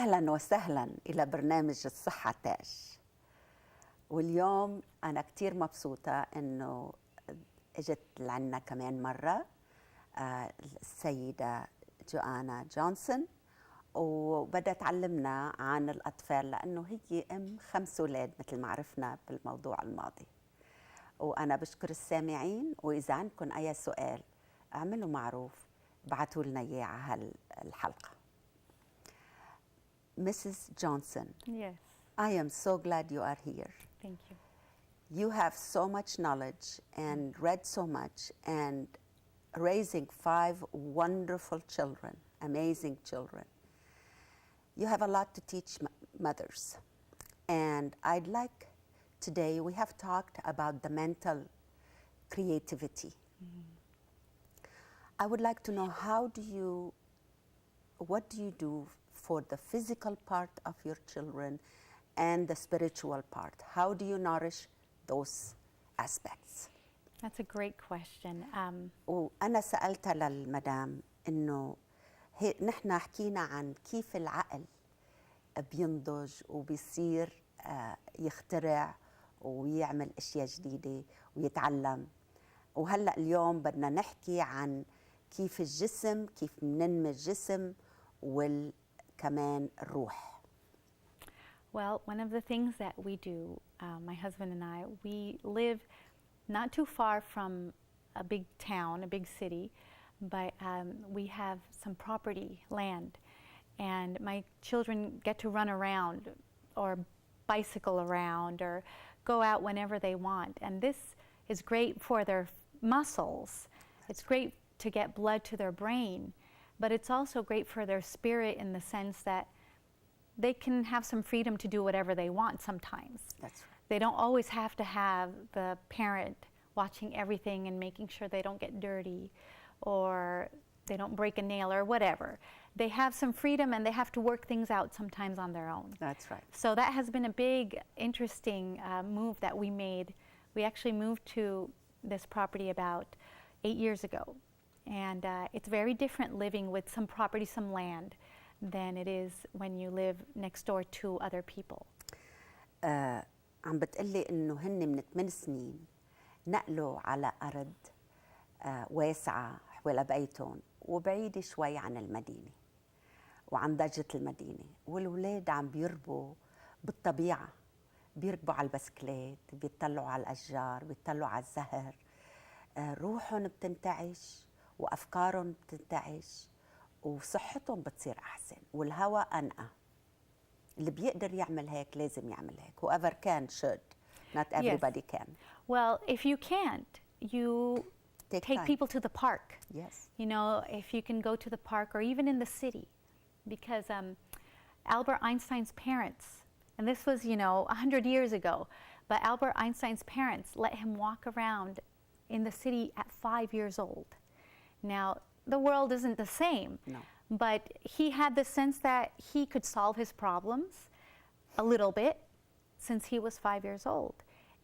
أهلا وسهلا إلى برنامج الصحة تاج. واليوم أنا كتير مبسوطة إنه إجت لعنا كمان مرة السيدة جوانا جونسون، وبدها تعلمنا عن الأطفال لأنه هي أم 5 أولاد مثل ما عرفنا بالموضوع الماضي. وأنا بشكر السامعين، وإذا عندكم أي سؤال اعملوا معروف بعتوا لنا إياه على هالحلقة. Mrs. Johnson. Yes. I am so glad you are here. Thank you. You have so much knowledge and read so much, and raising 5 wonderful children, amazing children. You have a lot to teach mothers. And I'd like today, we have talked about the mental creativity. I would like to know what do you do for the physical part of your children and the spiritual part? How do you nourish those aspects? That's a great question. وأنا سألتها للمدام إنه نحن حكينا عن كيف العقل بينضج وبيصير يخترع ويعمل أشياء جديدة ويتعلم، وهلأ اليوم بدنا نحكي عن كيف الجسم، كيف ننمي الجسم وكمان الروح. Well, one of the things that we do, my husband and I, we live not too far from a big town, a big city, but we have some property, land, and my children get to run around or bicycle around or go out whenever they want. And this is great for their muscles. It's great to get blood to their brain, but it's also great for their spirit in the sense that they can have some freedom to do whatever they want sometimes. That's right. They don't always have to have the parent watching everything and making sure they don't get dirty or they don't break a nail or whatever. They have some freedom and they have to work things out sometimes on their own. That's right. So that has been a big, interesting move that we made. We actually moved to this property about 8 years ago. And it's very different living with some property, some land, than it is when you live next door to other people. عم بتقلي إنه هن من 8 سنين نقلوا على أرض واسعة حول بيتهم وبعيدة شوي عن المدينة وعن ضجة المدينة، والولاد عم بيربوا بالطبيعة، بيركبوا على البسكليت، بيطلعوا على الأشجار، بيطلعوا على الزهر، روحهم بتنتعش وأفكارهم بتنتعش وصحتهم بتصير أحسن والهواء أنقى. اللي بيقدر يعمل هيك لازم يعمل هيك. Whoever can should. Not everybody can. Well, if you can't, you take people to the park. Yes. You know, if you can go to the park or even in the city. Because Albert Einstein's parents, and this was, 100 years ago, but Albert Einstein's parents let him walk around in the city at 5 years old. Now, the world isn't the same. No. But he had the sense that he could solve his problems a little bit since he was 5 years old.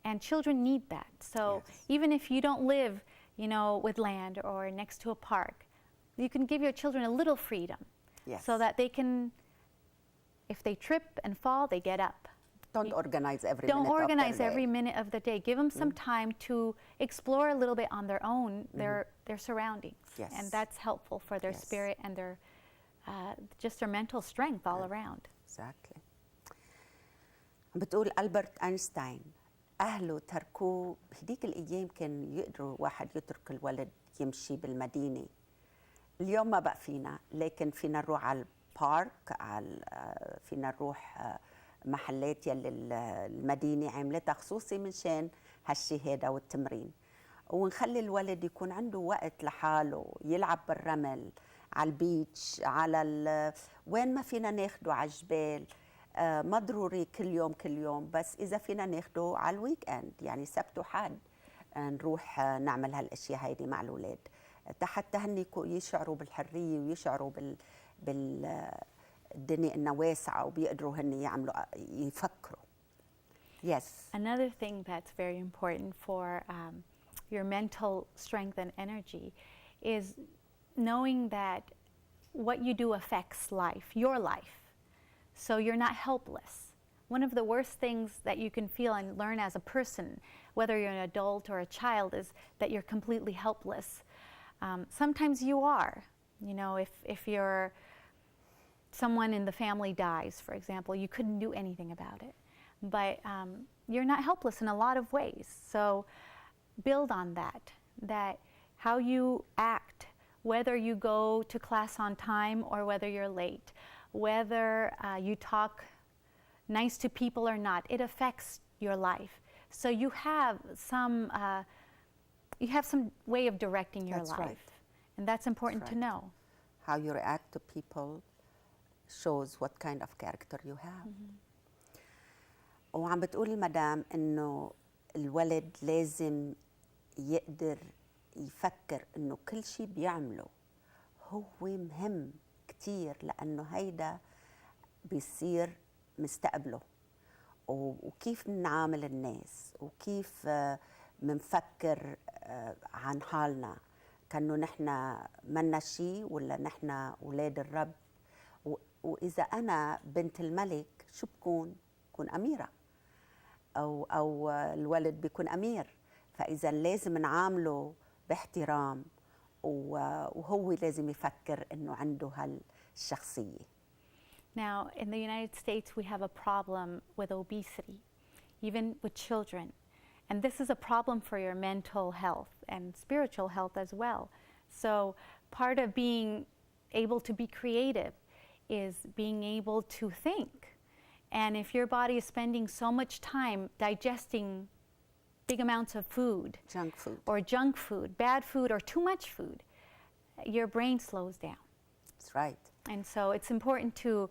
And children need that. So yes. Even if you don't live, with land or next to a park, you can give your children a little freedom. Yes. So that they can, if they trip and fall, they get up. Don't organize every Don't minute organize of their every day. minute of the day. Give them some time to explore a little bit on their own, their surroundings. Yes. And that's helpful for their Yes. spirit and their just their mental strength all around. Exactly. بتقول ألبرت أينشتاين أهله تركوه بهديك الأيام كان يقدروا واحد يترك الولد يمشي بالمدينة. اليوم ما بقى فينا، لكن فينا نروح على البارك، فينا نروح محلات يلي المدينة عملتها خصوصي منشان هالشي هذا والتمرين، ونخلي الولد يكون عنده وقت لحاله يلعب بالرمل على البيتش، على وين ما فينا ناخده على الجبال. ما ضروري كل يوم، بس إذا فينا ناخده على الويك اند، يعني سبت وحد نروح نعمل هالاشياء هيدي مع الأولاد حتى هن يشعروا بالحرية ويشعروا بالدنيا إنها واسعة وبيقدروا هن يفكروا. Yes. Another thing that's very important for your mental strength and energy is knowing that what you do affects life, your life. so you're not helpless. One of the worst things that you can feel and learn as a person, whether you're an adult or a child, is that you're completely helpless. Sometimes you are. You know, if you're someone in the family dies, for example, you couldn't do anything about it. But you're not helpless in a lot of ways. So build on that how you act, whether you go to class on time or whether you're late, whether you talk nice to people or not, it affects your life. So you have some way of directing your life. Right. And that's important to know. How you react to people shows what kind of character you have. وعم بتقول المدام إنه الولد لازم يقدر يفكر إنه كل شيء بيعمله هو مهم كتير، لأنه هيدا بيصير مستقبله، وكيف نعامل الناس، وكيف منفكر عن حالنا كأنه نحن منا شيء ولا نحن أولاد الرب. وإذا أنا بنت الملك شو بكون أميرة، أو الولد بيكون أمير، فإذا لازم نعامله باحترام، وهو لازم يفكر إنه عنده هالشخصية. Now, in the United States, we have a problem with obesity, even with children. And this is a problem for your mental health and spiritual health as well. So part of being able to be creative is being able to think. And if your body is spending so much time digesting big amounts of food, junk food, bad food, or too much food, your brain slows down. That's right. And so it's important to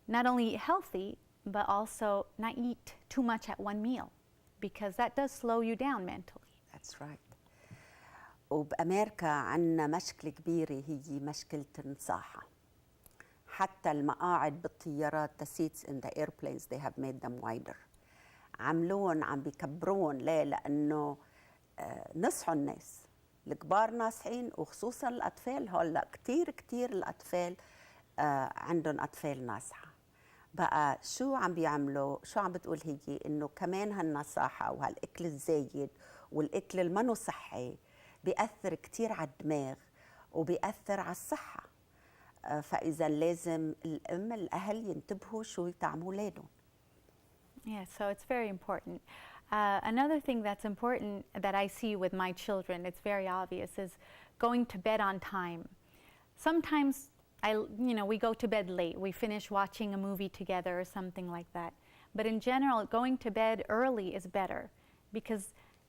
not only eat healthy, but also not eat too much at one meal, because that does slow you down mentally. That's right. وبأمريكا عندنا مشكلة كبيرة، هي مشكلة المصاحة. حتى المقاعد بالطيارات, the seats in the airplanes, they have made them wider. عم بيكبرون ليه؟ لأنه نصحوا الناس، الكبار ناصحين، وخصوصا الأطفال. هلا كتير الأطفال عندهم أطفال ناصحة. بقى شو عم بيعملوا؟ شو عم بتقول هي؟ إنه كمان هالنصاحة وهالأكل الزايد والأكل المنو صحي بيأثر كتير على الدماغ وبيأثر على الصحة. فإذا لازم الأهل ينتبهوا شو يطعموا أولادهم. Yeah, so it's very important. Another thing that's important that I see with my children, it's very obvious, is going to bed on time. Sometimes we go to bed late. We finish watching a movie together or something like that. But in general, going to bed early is better because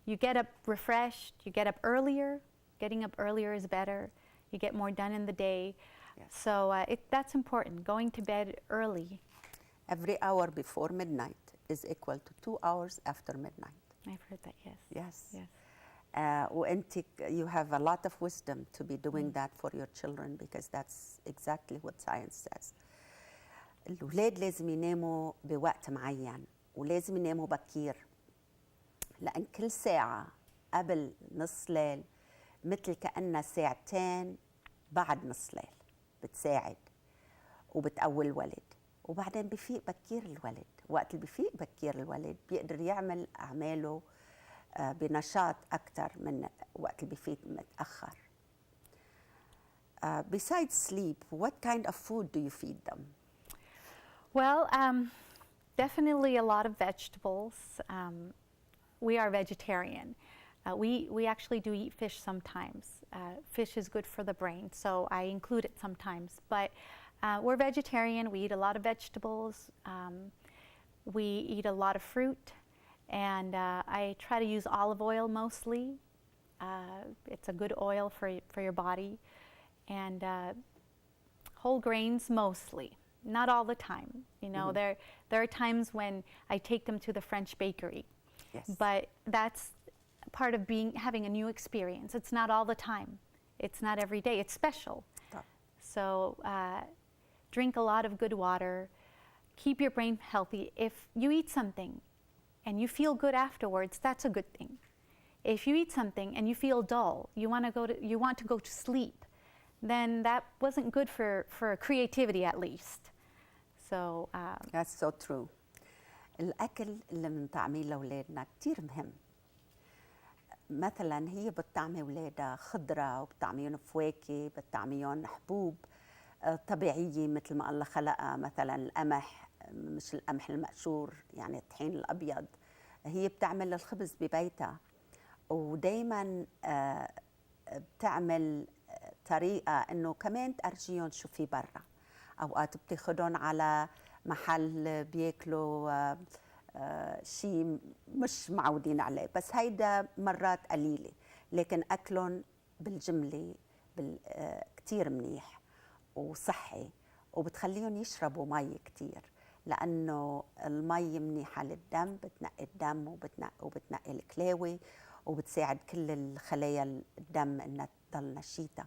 you get up refreshed, you get up earlier. Getting up earlier is better. You get more done in the day. Yes. So that's important, going to bed early. Every hour before midnight is equal to 2 hours after midnight. I've heard that, yes. Yes. وأنت you have a lot of wisdom to be doing that for your children, because that's exactly what science says. الأولاد لازم يناموا بوقت معين، ولازم يناموا بكير، لأن كل ساعة قبل نص ليل مثل كأنها ساعتين بعد نص ليل، بتساعد وبتقوي الولد. وبعدين بفيق بكير الولد. وقت اللي بفيق بكير الولد بيقدر يعمل أعماله بنشاط أكتر من وقت اللي بفيق متأخر. Besides sleep, what kind of food do you feed them? Well, definitely a lot of vegetables. We are vegetarian. We actually do eat fish sometimes. Fish is good for the brain, so I include it sometimes. But we're vegetarian. We eat a lot of vegetables. We eat a lot of fruit. And I try to use olive oil mostly. It's a good oil for your body. And whole grains mostly. Not all the time. You know, there are times when I take them to the French bakery. Yes. But that's part of having a new experience. It's not all the time. It's not every day. It's special. Stop. So drink a lot of good water. Keep your brain healthy. If you eat something and you feel good afterwards, that's a good thing. If you eat something and you feel dull, you want to go to sleep, then that wasn't good for creativity, at least. So That's so true. الأكل اللي بنطعميه لأولادنا كتير مهم. مثلا هي بتطعمي أولادها خضرة وبتطعميهم فواكه، بتطعميهم حبوب طبيعية مثل ما الله خلقها، مثلا القمح، مش القمح المقشور يعني الطحين الأبيض. هي بتعمل الخبز ببيتها، ودايما بتعمل طريقة إنه كمان تأرجيهم شو في برا. أوقات بتاخدهم على محل بياكلوا شيء مش معودين عليه، بس هيدا مرات قليلة، لكن أكلهم بالجملة كتير منيح وصحي، وبتخليهم يشربوا مي كتير، لأنه المي منيحة للدم، بتنقي الدم وبتنقي الكلاوي، وبتساعد كل الخلايا الدم إنها تضل نشيطة.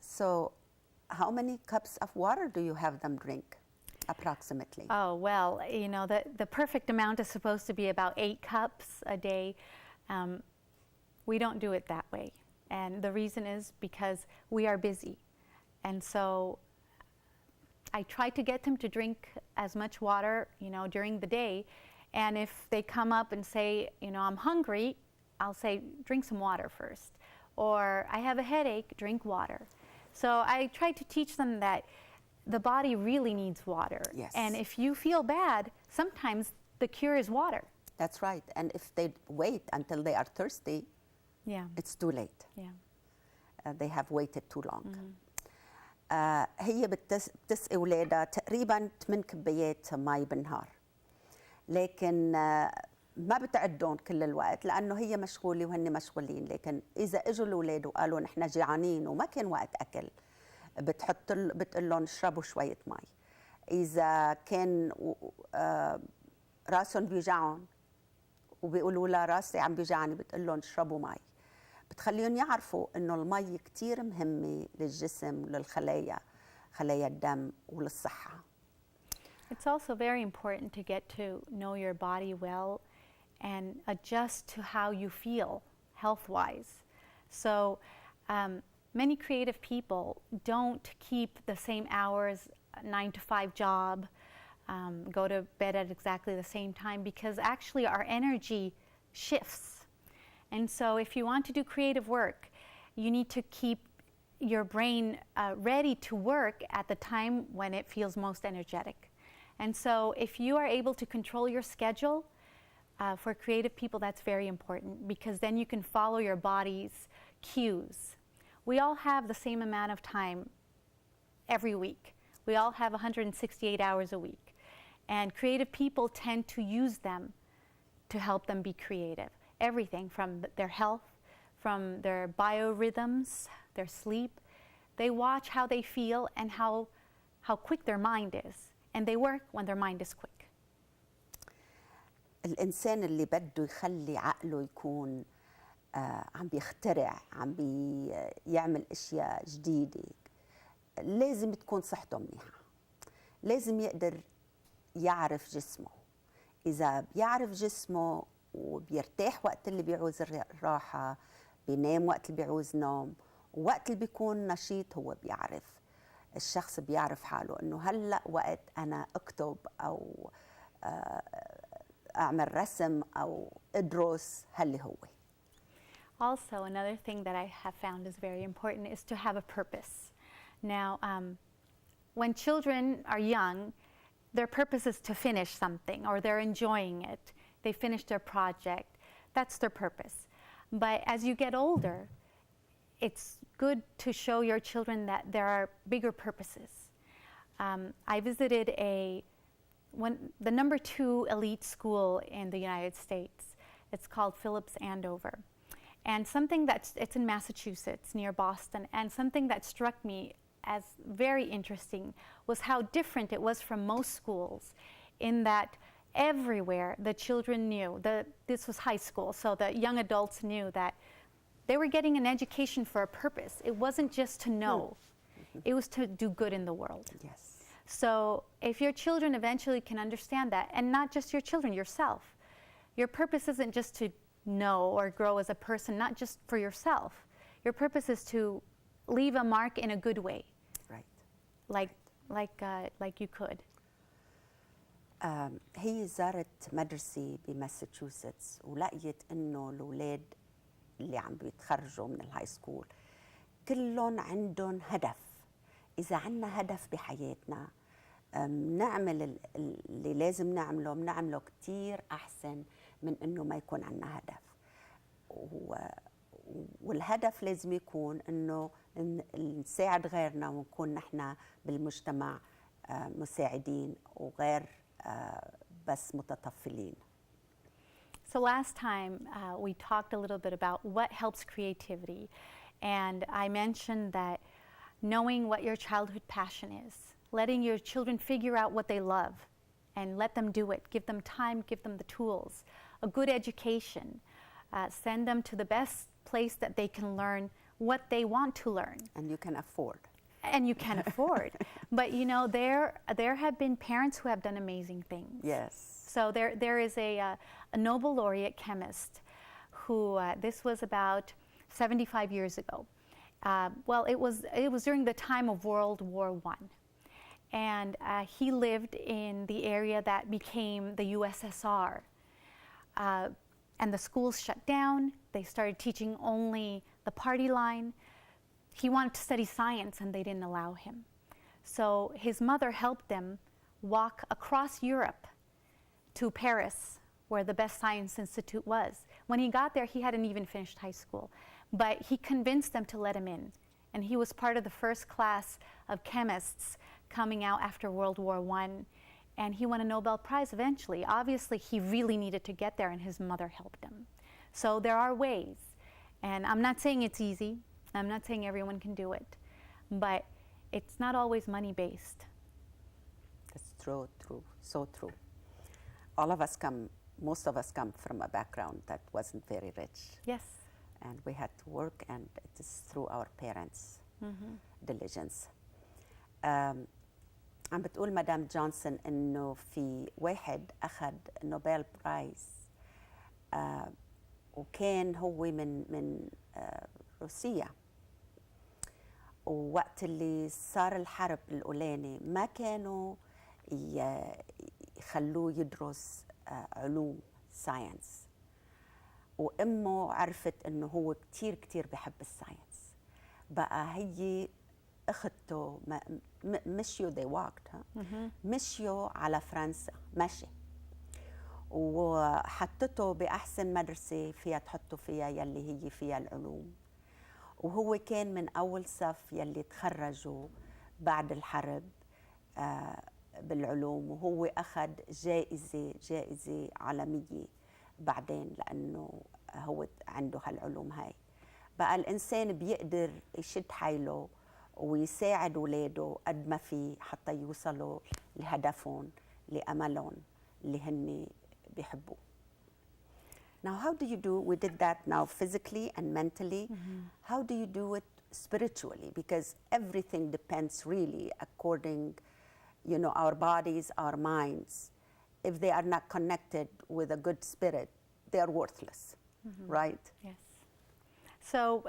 So how many cups of water do you have them drink approximately? Oh, well, you know, the perfect amount is supposed to be about 8 cups a day. We don't do it that way. And the reason is because we are busy. And so I try to get them to drink as much water, you know, during the day. And if they come up and say, you know, I'm hungry, I'll say, drink some water first. Or I have a headache, drink water. So I try to teach them that the body really needs water. Yes. And if you feel bad, sometimes the cure is water. That's right. And if they wait until they are thirsty, Yeah. it's too late. Yeah. They have waited too long. هي بتسقي أولادها تقريبا 8 كبايات مي بالنهار، لكن ما بتعدهم كل الوقت لأنه هي مشغولة وهن مشغولين. لكن إذا إجوا الأولاد وقالوا نحن جيعانين وما كان وقت أكل، بتقول لهم اشربوا شوية مي. إذا كان راسهم بيوجعهم وبيقولوا لها راسي عم بيوجعني، بتقول لهم اشربوا مي. بتخليهم يعرفوا إنه المي كتير مهمة للجسم وللخلايا، خلايا الدم وللصحة. It's also very important to get to know your body well and adjust to how you feel health-wise. So many creative people don't keep the same hours, 9 to 5 job, go to bed at exactly the same time, because actually our energy shifts. And so if you want to do creative work, you need to keep your brain ready to work at the time when it feels most energetic. And so if you are able to control your schedule, for creative people, that's very important, because then you can follow your body's cues. We all have the same amount of time every week. We all have 168 hours a week. And creative people tend to use them to help them be creative. Everything from their health, from their biorhythms, their sleep. They watch how they feel and how quick their mind is. And they work when their mind is quick. الإنسان اللي بده يخلي عقله يكون عم بيخترع، عم بيعمل أشياء جديدة، لازم تكون صحته منيحة. لازم يقدر يعرف جسمه. إذا بيعرف جسمه وبيرتاح وقت اللي بيعوز الراحة، بينام وقت اللي بيعوز نوم، ووقت اللي بيكون نشيط هو بيعرف. الشخص بيعرف حاله إنه هلأ وقت أنا أكتب أو أعمل رسم أو أدرس، هاللي هو. Also, another thing that I have found is very important is to have a purpose. Now, when children are young, their purpose is to finish something, or they're enjoying it. They finish their project. That's their purpose. But as you get older, it's good to show your children that there are bigger purposes. I visited the number 2 elite school in the United States. It's called Phillips Andover. And something it's in Massachusetts near Boston, and something that struck me as very interesting was how different it was from most schools, in that everywhere the children knew, this was high school, so the young adults knew that they were getting an education for a purpose. It wasn't just to know, it was to do good in the world. Yes. So if your children eventually can understand that, and not just your children, yourself, your purpose isn't just to know or grow as a person, not just for yourself. Your purpose is to leave a mark in a good way. Right. like you could. هي زارت مدرسة بماساتشوستس ولقيت إنه الأولاد اللي عم بيتخرجوا من الهاي سكول كلهم عندهم هدف. إذا عنا هدف بحياتنا نعمل اللي لازم نعمله كتير أحسن من إنه ما يكون عنا هدف. والهدف لازم يكون إنه نساعد غيرنا ونكون نحن بالمجتمع مساعدين وغير بس متطفلين. So last time we talked a little bit about what helps creativity, and I mentioned that knowing what your childhood passion is, letting your children figure out what they love and let them do it, give them time, give them the tools, a good education, send them to the best place that they can learn what they want to learn. And you can afford. And you can afford. But you know, there have been parents who have done amazing things. Yes. So there is a Nobel laureate chemist who, this was about 75 years ago. Well, it was during the time of World War I. And he lived in the area that became the USSR. And the schools shut down. They started teaching only the party line. He wanted to study science and they didn't allow him. So his mother helped them walk across Europe to Paris, where the best science institute was. When he got there, he hadn't even finished high school, but he convinced them to let him in. And he was part of the first class of chemists coming out after World War I, and he won a Nobel Prize eventually. Obviously, he really needed to get there, and his mother helped him. So there are ways, and I'm not saying it's easy. I'm not saying everyone can do it, but it's not always money-based. That's true, so true. Most of us come from a background that wasn't very rich. Yes. And we had to work, and it is through our parents' diligence. عم بتقول مدام جونسون إنه في واحد أخذ نوبل برايز وكان هو من روسيا، ووقت اللي صار الحرب الأولاني ما كانوا يخلوه يدرس علوم ساينس، وأمه عرفت إنه هو كتير بحب الساينس. بقى هي أخته مشيوا they walked مشيوا على فرنسا مشي، وحطته بأحسن مدرسة فيها تحطوا فيها يلي هي فيها العلوم، وهو كان من أول صف يلي تخرجوا بعد الحرب بالعلوم، وهو أخذ جائزة عالمية بعدين لأنه هو عنده هالعلوم هاي. بقى الإنسان بيقدر يشد حيله ويساعد ولاده قد ما في حتى يوصلوا لهدفهم لأملهم اللي هن بيحبوه. Now, how do you do? We did that now physically and mentally. How do you do it spiritually? Because everything depends really according, you know, our bodies, our minds. If they are not connected with a good spirit, they are worthless, right? Yes. So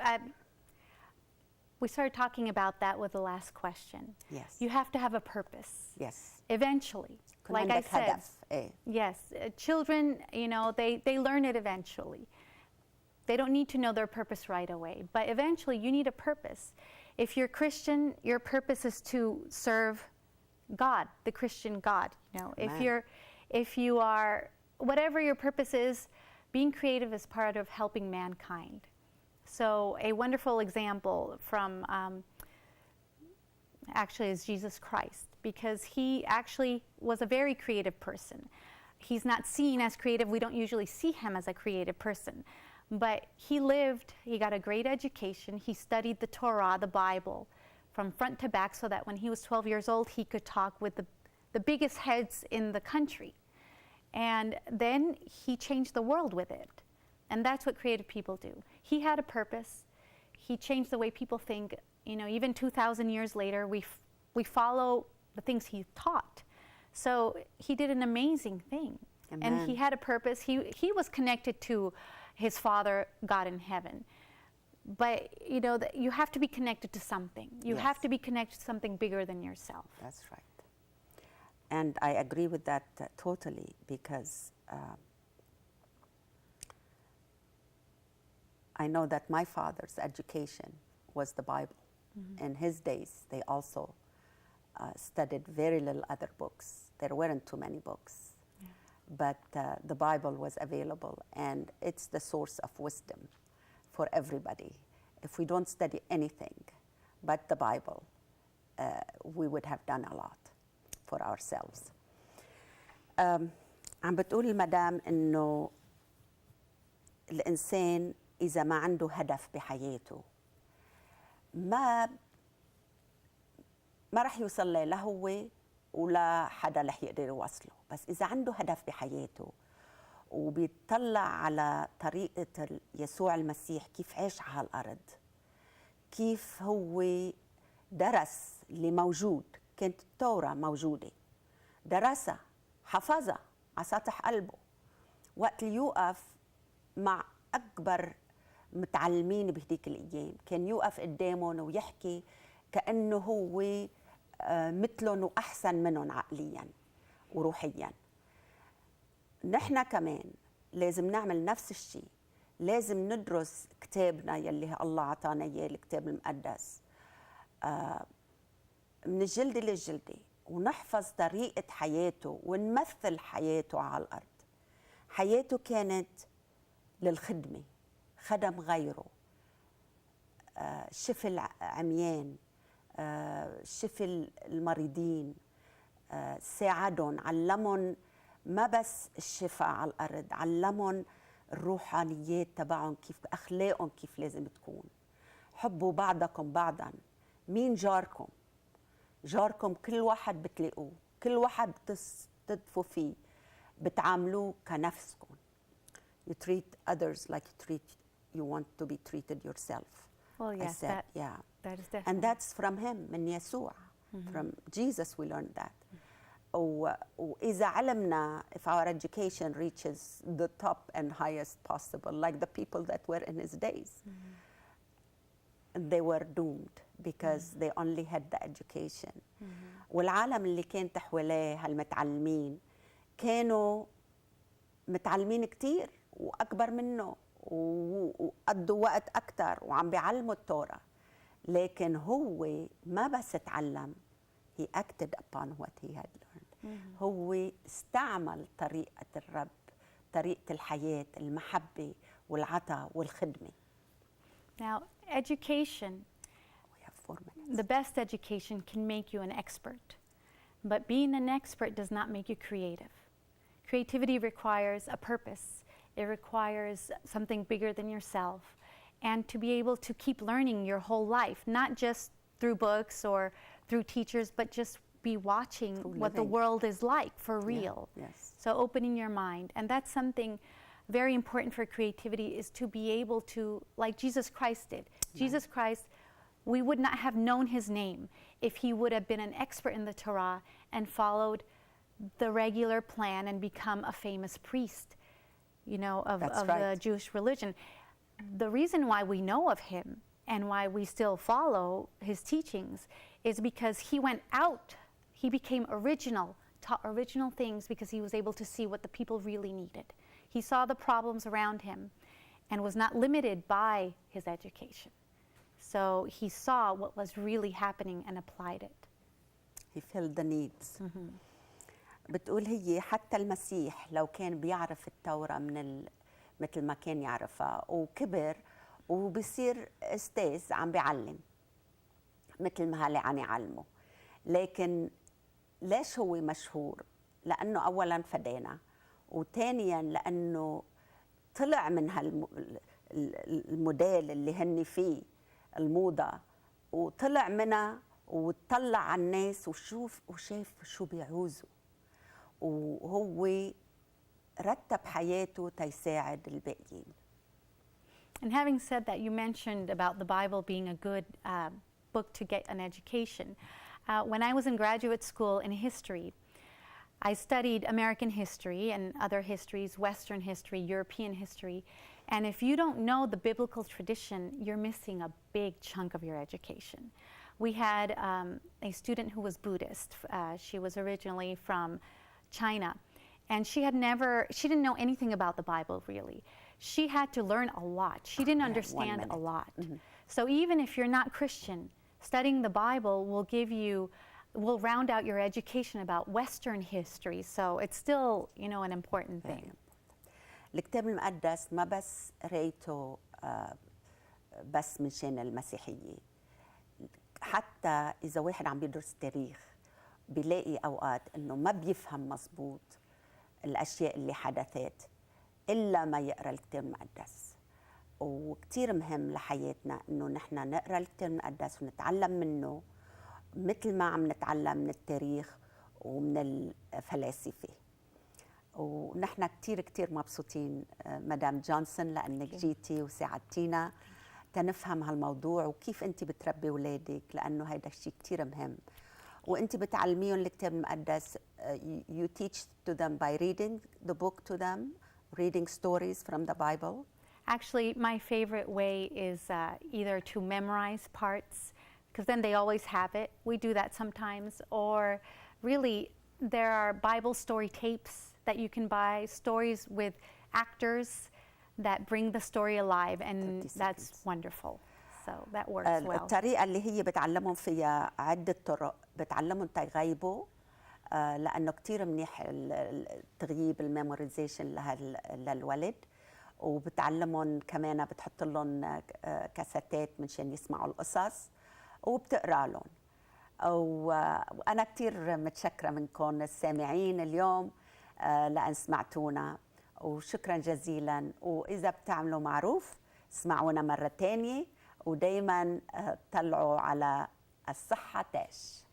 we started talking about that with the last question. Yes. You have to have a purpose. Yes. Eventually, like I said. Yes, children, you know, they learn it eventually. They don't need to know their purpose right away, but eventually you need a purpose. If you're Christian, your purpose is to serve God, the Christian God. You know, if you are, whatever your purpose is, being creative is part of helping mankind. So a wonderful example from actually is Jesus Christ, because he actually was a very creative person. He's not seen as creative. We don't usually see him as a creative person. But he got a great education. He studied the Torah, the Bible, from front to back, so that when he was 12 years old, he could talk with the biggest heads in the country. And then he changed the world with it. And that's what creative people do. He had a purpose. He changed the way people think. You know, even 2,000 years later, we follow the things he taught. So he did an amazing thing. Amen. And he had a purpose. He was connected to his Father, God in heaven. but you know that you have to be connected to something. You Yes. have to be connected to something bigger than yourself. That's right. And I agree with that totally, because I know that my father's education was the Bible. In his days, they also studied very little other books. There weren't too many books. But the Bible was available, and it's the source of wisdom for everybody. If we don't study anything but the Bible, we would have done a lot for ourselves. عم بتقول المدام إنه الإنسان إذا ما عنده هدف بحياته ما رح يوصل لا هو ولا حدا رح يقدر يوصله. بس إذا عنده هدف بحياته وبيطلع على طريقة يسوع المسيح كيف عاش على الأرض، كيف هو درس اللي موجود، كانت التوراة موجودة، درسها، حفظها على سطح قلبه، وقت اللي يوقف مع أكبر متعلمين بهديك الأيام كان يوقف قدامهم ويحكي كأنه هو مثلهم وأحسن منهم عقلياً وروحياً. نحن كمان لازم نعمل نفس الشيء. لازم ندرس كتابنا يلي الله عطانا إياه، الكتاب المقدس، من الجلدة للجلدة، ونحفظ طريقة حياته ونمثل حياته على الأرض. حياته كانت للخدمة، خدم غيره، شفى العميان، شفى المريضين، ساعدهم، علمهم ما بس الشفاء على الأرض، علمهم الروحانيات تبعهم، كيف أخلاقهم كيف لازم تكون. حبوا بعضكم بعضا. مين جاركم؟ جاركم كل واحد بتلاقوه، كل واحد بتضفوا فيه، بتعاملوه كنفسكم. You treat others like you want to be treated yourself. Well, yes, said, yeah. that is definitely. And that's from him, من يسوع. From Jesus we learned that. وإذا علمنا, if our education reaches the top and highest possible, like the people that were in his days, they were doomed because they only had the education. والعالم اللي كان تحواليه هالمتعلمين كانوا متعلمين كتير وأكبر منه وقضوا وقت أكتر وعم بيعلموا التوراة، لكن هو ما بس تعلم، he acted upon what he had learned. هو استعمل طريقة الرب، طريقة الحياة، المحبة والعطاء والخدمة. Now, education, We have 4 minutes. the best education can make you an expert, but being an expert does not make you creative. Creativity requires a purpose. It requires something bigger than yourself, and to be able to keep learning your whole life, not just through books or through teachers, but just be watching what the world is like for real. Yeah, yes. So opening your mind, and that's something very important for creativity, is to be able to, like Jesus Christ did. Jesus Christ, we would not have known his name if he would have been an expert in the Torah and followed the regular plan and become a famous priest, you know, of the Jewish religion. The reason why we know of him and why we still follow his teachings is because he went out, he became original, taught original things because he was able to see what the people really needed. He saw the problems around him and was not limited by his education. So he saw what was really happening and applied it. He filled the needs. بتقول هي حتى المسيح لو كان بيعرف التوراة مثل ما كان يعرفها وكبر وبصير استاذ عم بيعلم مثل ما هالي عم يعلمه، لكن ليش هو مشهور؟ لأنه أولاً فدانا، وثانياً لأنه طلع من الموديل اللي هن فيه الموضة، وطلع منها وطلع على الناس وشاف شو بيعوزوا، وهو رتب حياته تيساعد الباقيين. And having said that, you mentioned about the Bible being a good book to get an education. When I was in graduate school in history, I studied American history and other histories, Western history, European history, And if you don't know the biblical tradition, you're missing a big chunk of your education. We had a student who was Buddhist. She was originally from China, and she didn't know anything about the Bible really. She had to learn a lot. She didn't understand a lot. So even if you're not Christian, studying the Bible will round out your education about Western history. So it's still, an important thing. الكتاب المقدس ما بس قريته بس من شان المسيحية. حتى إذا واحد عم بيدرس تاريخ بيلاقي أوقات إنه ما بيفهم مزبوط الأشياء اللي حدثت إلا ما يقرأ الكتاب المقدس. وكتير مهم لحياتنا إنه نحن نقرأ الكتاب المقدس ونتعلم منه مثل ما عم نتعلم من التاريخ ومن الفلاسفة. ونحن كتير مبسوطين مدام جونسون لأنك جيتي وساعدتينا تنفهم هالموضوع وكيف أنت بتربي أولادك، لأنه هيدا الشيء كتير مهم. وأنت بتعلميهم الكتاب المقدس. You teach to them by reading the book to them, reading stories from the Bible. Actually, my favorite way is either to memorize parts, because then they always have it. We do that sometimes. Or really, there are Bible story tapes that you can buy, stories with actors that bring the story alive, and that's wonderful. So that works well. الطريقة اللي هي بتعلمهم فيها عدة طرق. بتعلمهم تيغيبوا لأنه كتير منيح التغييب الميموريزيشن للولد، وبتعلمهم كمان بتحط لهم كاسيتات منشان يسمعوا القصص وبتقرأ لهم. وأنا كتير متشكرة منكم السامعين اليوم لأن سمعتونا، وشكرا جزيلا. وإذا بتعملوا معروف اسمعونا مرة تانية، ودايما طلعوا على الصحة تاج.